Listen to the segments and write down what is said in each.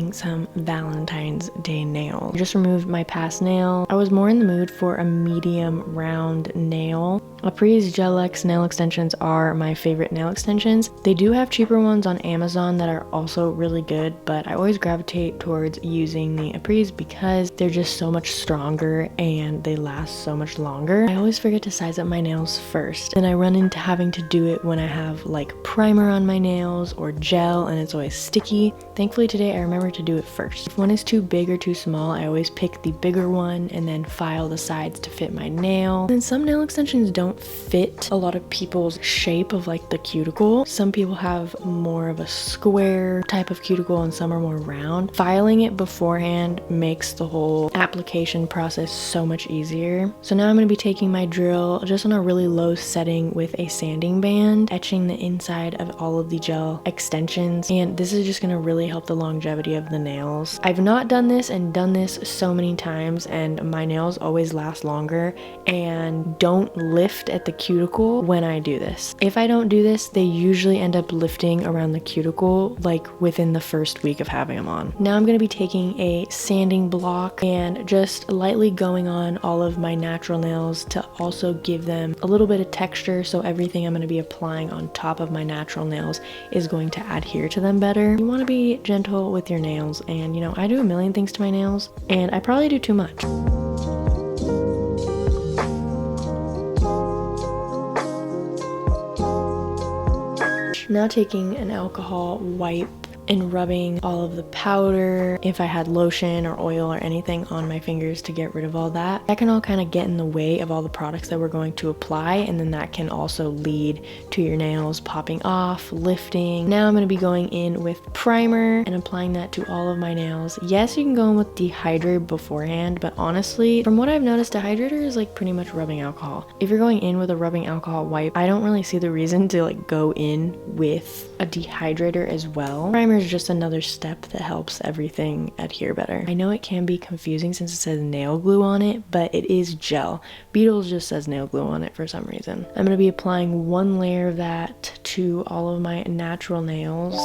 taking some Valentine's Day nails. I just removed my past nail. I was more in the mood for a medium round nail. Apri's Gel X nail extensions are my favorite nail extensions. They do have cheaper ones on Amazon that are also really good, but I always gravitate towards using the Apri's because they're just so much stronger and they last so much longer. I always forget to size up my nails first, and I run into having to do it when I have like primer on my nails or gel and it's always sticky. Thankfully today I remember to do it first. If one is too big or too small, I always pick the bigger one and then file the sides to fit my nail. And some nail extensions don't fit a lot of people's shape of like the cuticle. Some people have more of a square type of cuticle and some are more round. Filing it beforehand makes the whole application process so much easier. So now I'm going to be taking my drill just on a really low setting with a sanding band, etching the inside of all of the gel extensions, and this is just going to really help the longevity of the nails. I've not done this and done this so many times, and my nails always last longer and don't lift at the cuticle when I do this. If I don't do this, they usually end up lifting around the cuticle like within the first week of having them on. Now I'm going to be taking a sanding block and just lightly going on all of my natural nails to also give them a little bit of texture, so everything I'm going to be applying on top of my natural nails is going to adhere to them better. You want to be gentle with your nails, and you know, I do a million things to my nails and I probably do too much. Now taking an alcohol wipe and rubbing all of the powder, if I had lotion or oil or anything on my fingers to get rid of all that. That can all kind of get in the way of all the products that we're going to apply, and then that can also lead to your nails popping off, lifting. Now I'm going to be going in with primer and applying that to all of my nails. Yes, you can go in with dehydrator beforehand, but honestly, from what I've noticed, dehydrator is like pretty much rubbing alcohol. If you're going in with a rubbing alcohol wipe, I don't really see the reason to like go in with a dehydrator as well. Primer is just another step that helps everything adhere better. I know it can be confusing since it says nail glue on it, but it is gel. Beetles just says nail glue on it for some reason. I'm going to be applying one layer of that to all of my natural nails.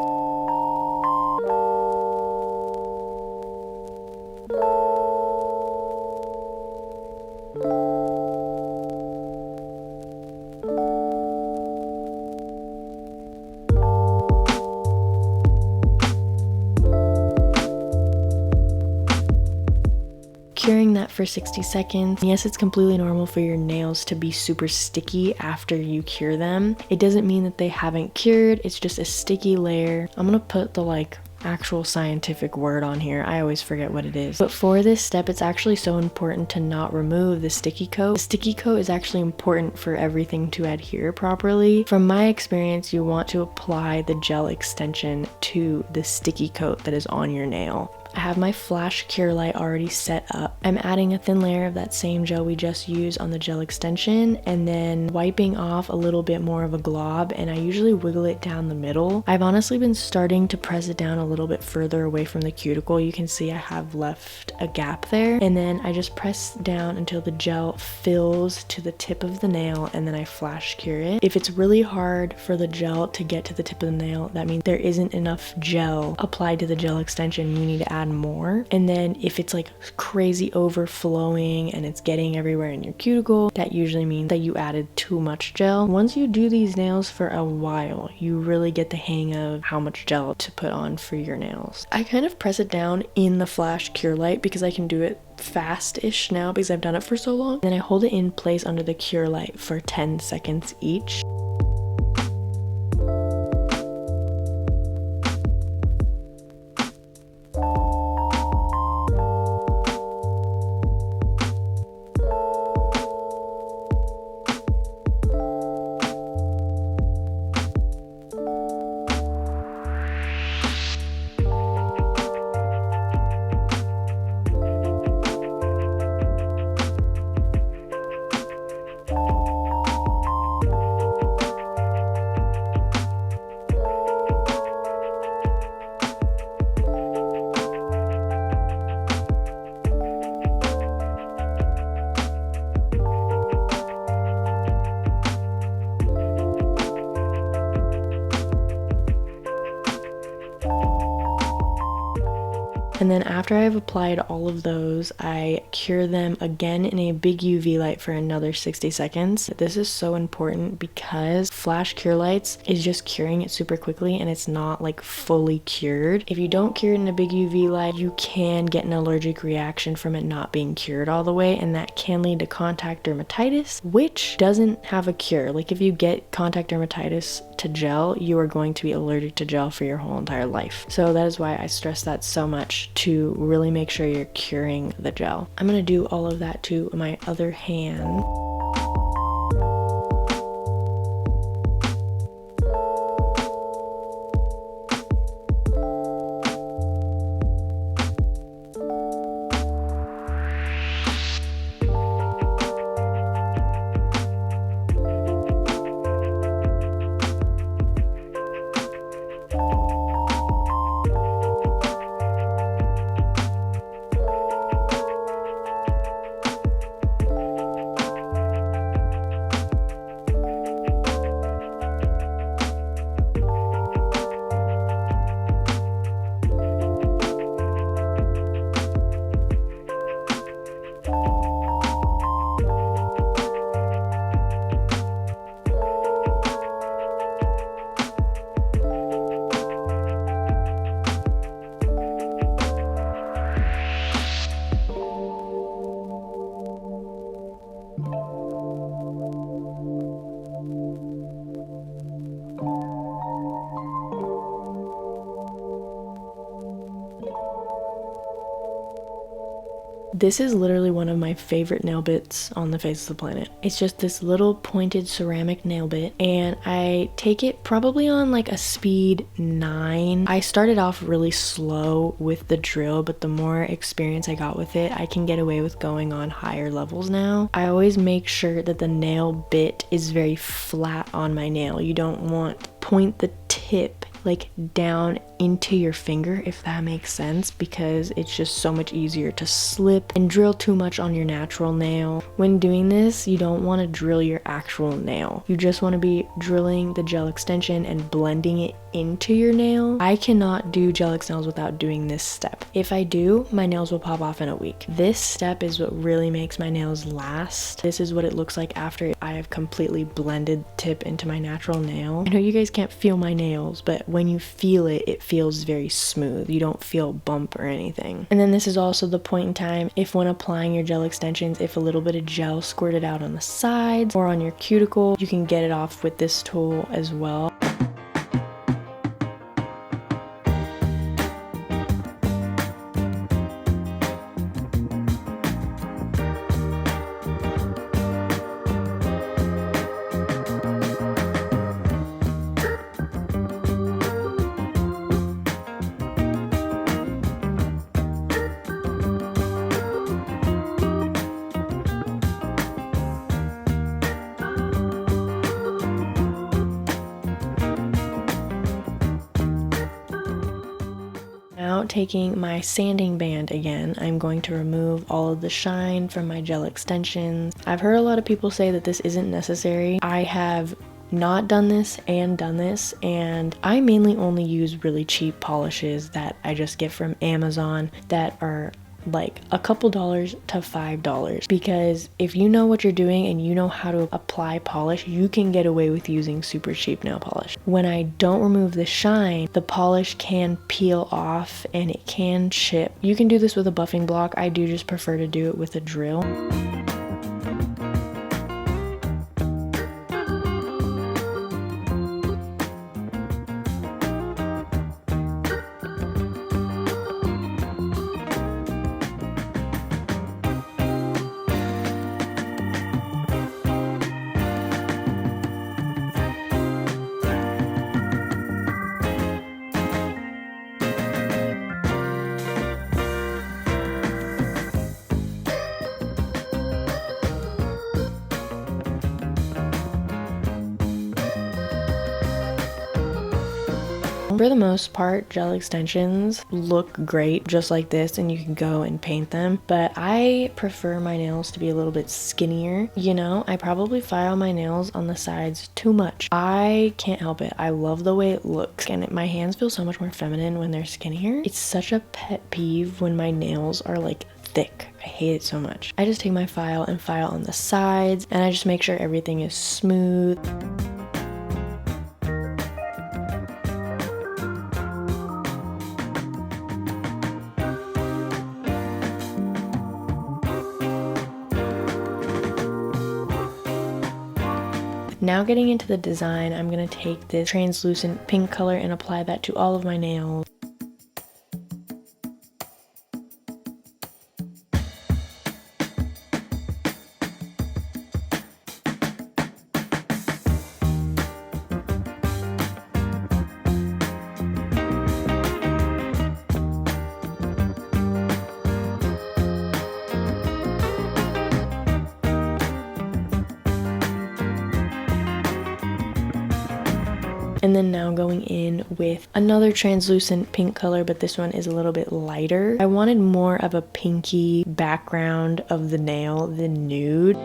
Curing that for 60 seconds. Yes, it's completely normal for your nails to be super sticky after you cure them. It doesn't mean that they haven't cured, it's just a sticky layer. I'm gonna put the like actual scientific word on here. I always forget what it is. But for this step, it's actually so important to not remove the sticky coat. The sticky coat is actually important for everything to adhere properly. From my experience, you want to apply the gel extension to the sticky coat that is on your nail. I have my flash cure light already set up. I'm adding a thin layer of that same gel we just used on the gel extension and then wiping off a little bit more of a glob, and I usually wiggle it down the middle. I've honestly been starting to press it down a little bit further away from the cuticle. You can see I have left a gap there, and then I just press down until the gel fills to the tip of the nail, and then I flash cure it. If it's really hard for the gel to get to the tip of the nail, that means there isn't enough gel applied to the gel extension. You need to add more. And then if it's like crazy overflowing and it's getting everywhere in your cuticle, that usually means that you added too much gel. Once you do these nails for a while, you really get the hang of how much gel to put on for your nails. I kind of press it down in the flash cure light because I can do it fast-ish now because I've done it for so long. Then I hold it in place under the cure light for 10 seconds each. And then after I've applied all of those, I cure them again in a big UV light for another 60 seconds. This is so important because flash cure lights is just curing it super quickly and it's not like fully cured. If you don't cure it in a big UV light, you can get an allergic reaction from it not being cured all the way, and that can lead to contact dermatitis, which doesn't have a cure. Like if you get contact dermatitis to gel, you are going to be allergic to gel for your whole entire life. So that is why I stress that so much, to really make sure you're curing the gel. I'm gonna do all of that to my other hand. This is literally one of my favorite nail bits on the face of the planet. It's just this little pointed ceramic nail bit, and I take it probably on like a speed 9. I started off really slow with the drill, but the more experience I got with it, I can get away with going on higher levels now. I always make sure that the nail bit is very flat on my nail. You don't want to point the tip like down into your finger, if that makes sense, because it's just so much easier to slip and drill too much on your natural nail. When doing this, you don't want to drill your actual nail. You just want to be drilling the gel extension and blending it into your nail. I cannot do gel X nails without doing this step. If I do, my nails will pop off in a week. This step is what really makes my nails last. This is what it looks like after I have completely blended the tip into my natural nail. I know you guys can't feel my nails, but when you feel it, it feels very smooth. You don't feel bump or anything. And then this is also the point in time, if when applying your gel extensions, if a little bit of gel squirted out on the sides or on your cuticle, you can get it off with this tool as well. Now taking my sanding band again, I'm going to remove all of the shine from my gel extensions. I've heard a lot of people say that this isn't necessary. I have not done this and done this, and I mainly only use really cheap polishes that I just get from Amazon that are like a couple dollars to $5, because if you know what you're doing and you know how to apply polish, you can get away with using super cheap nail polish. When I don't remove the shine, the polish can peel off and it can chip. You can do this with a buffing block. I do just prefer to do it with a drill. For the most part, gel extensions look great just like this, and you can go and paint them, but I prefer my nails to be a little bit skinnier. You know, I probably file my nails on the sides too much. I can't help it. I love the way it looks, and my hands feel so much more feminine when they're skinnier. It's such a pet peeve when my nails are like thick. I hate it so much. I just take my file and file on the sides, and I just make sure everything is smooth. Now getting into the design, I'm gonna take this translucent pink color and apply that to all of my nails. And then now going in with another translucent pink color, but this one is a little bit lighter. I wanted more of a pinky background of the nail than nude.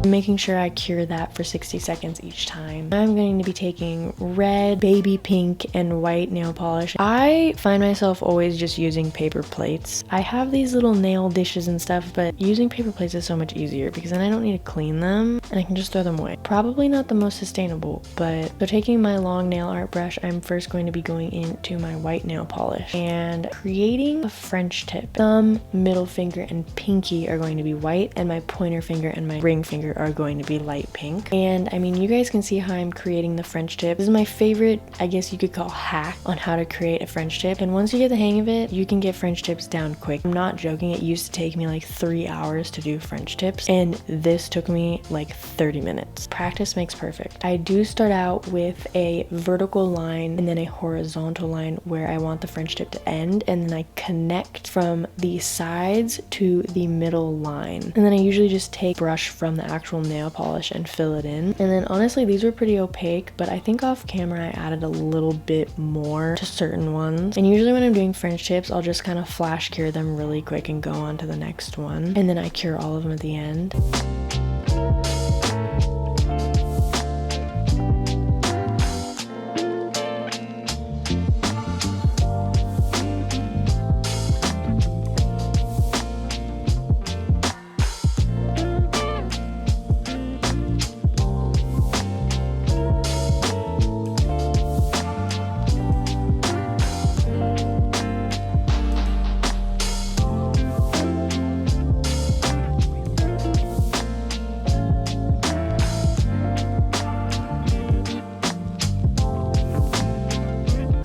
Making sure I cure that for 60 seconds each time. I'm going to be taking red, baby pink, and white nail polish. I find myself always just using paper plates. I have these little nail dishes and stuff, but using paper plates is so much easier because then I don't need to clean them and I can just throw them away. Probably not the most sustainable, but so taking my long nail art brush, I'm first going to be going into my white nail polish and creating a French tip. Thumb, middle finger, and pinky are going to be white, and my pointer finger and my ring finger are going to be light pink. And I mean, you guys can see how I'm creating the French tip. This is my favorite, I guess you could call, hack on how to create a French tip. And once you get the hang of it, you can get French tips down quick. I'm not joking, it used to take me like 3 hours to do French tips, and this took me like 30 minutes. Practice makes perfect. I do start out with a vertical line and then a horizontal line where I want the French tip to end, and then I connect from the sides to the middle line. And then I usually just take brush from the actual nail polish and fill it in. And then honestly, these were pretty opaque, but I think off camera I added a little bit more to certain ones. And usually when I'm doing French tips, I'll just kind of flash cure them really quick and go on to the next one. And then I cure all of them at the end.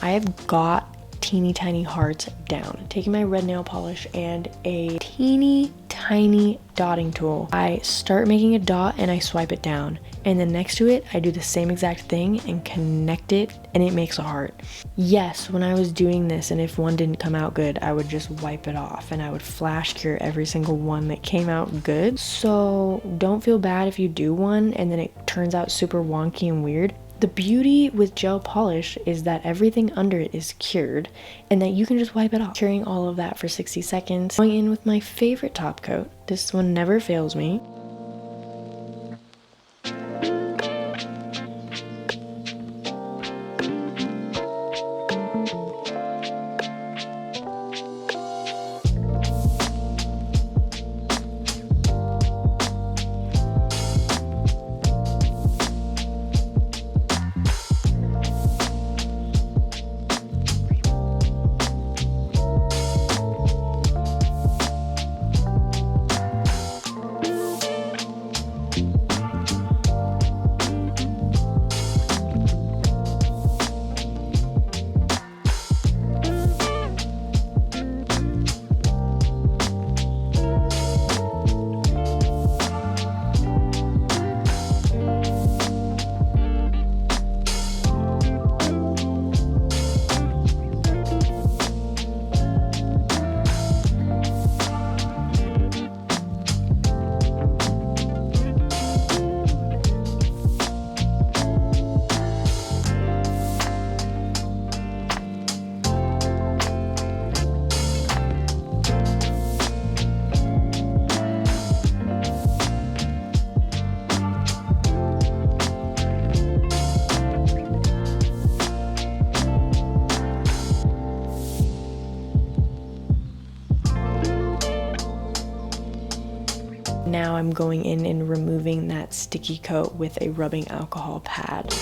I have got teeny tiny hearts down. Taking my red nail polish and a teeny tiny dotting tool, I start making a dot and I swipe it down. And then next to it, I do the same exact thing and connect it, and it makes a heart. Yes, when I was doing this, and if one didn't come out good, I would just wipe it off and I would flash cure every single one that came out good. So don't feel bad if you do one and then it turns out super wonky and weird. The beauty with gel polish is that everything under it is cured and that you can just wipe it off. Curing all of that for 60 seconds. Going in with my favorite top coat. This one never fails me. Now I'm going in and removing that sticky coat with a rubbing alcohol pad.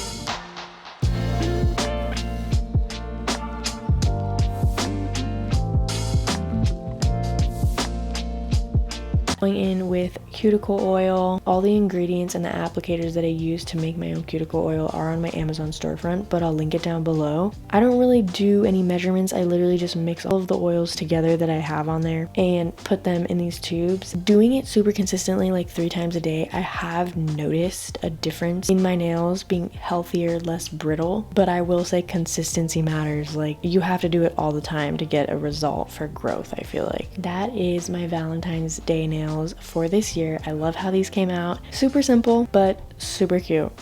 Going in with cuticle oil. All the ingredients and the applicators that I use to make my own cuticle oil are on my Amazon storefront, but I'll link it down below. I don't really do any measurements. I literally just mix all of the oils together that I have on there and put them in these tubes. Doing it super consistently, like 3 times a day, I have noticed a difference in my nails being healthier, less brittle, but I will say consistency matters. Like, you have to do it all the time to get a result for growth, I feel like. That is my Valentine's Day nails for this year. I love how these came out. Super simple, but super cute.